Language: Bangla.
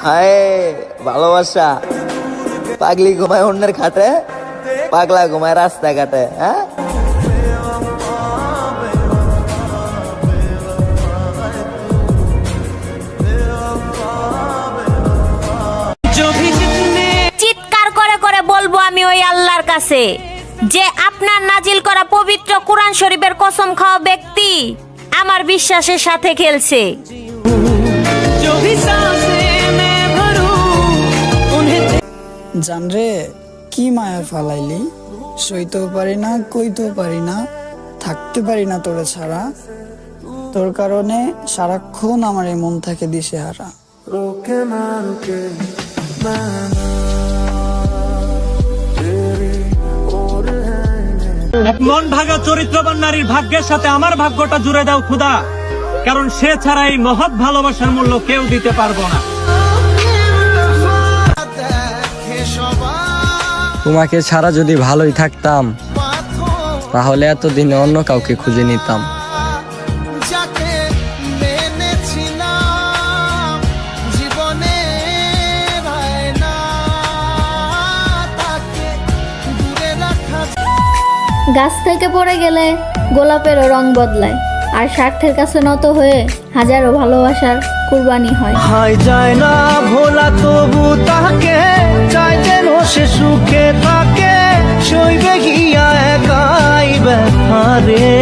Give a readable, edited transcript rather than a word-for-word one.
হায় ভালোবাসা, পাগলি ঘুমায় অন্যের খাটে, পাগলা ঘুমায় রাস্তাঘাটে। হ্যাঁ, চিৎকার করে করে বলবো আমি ওই আল্লাহর কাছে যে আপনার নাজিল করা পবিত্র কোরআন শরীফের কসম খাওয়া ব্যক্তি আমার বিশ্বাসের সাথে খেলছে। জানরে কি মায়া ফালাইলি, সইতেও পারি না, কইতেও পারি না, থাকতে পারি না তোরে ছাড়া। তোর কারণে সারাক্ষণ আমার এই মন থাকে দিশেহারা। এক মন ভাগা চরিত্রবান নারীর ভাগ্যের সাথে আমার ভাগ্যটা জুড়ে দাও খোদা, কারণ সে ছাড়া এই মহৎ ভালোবাসার মূল্য কেউ দিতে পারবো না। তোমাকে ছাড়া যদি ভালোই থাকতাম, তাহলে এতদিনে অন্য কাউকে খুঁজে নিতাম। গাছ থেকে পড়ে গেলে গোলাপেরও রং বদলায়, আর স্বার্থের কাছে নত হয়ে হাজারো ভালোবাসার কুরবানি হয়। হয় যায় না ভোলা তবু তাকে চাই যেন সে সুখে থাকে, সইবে গিয়া একাই ব্যথা রে।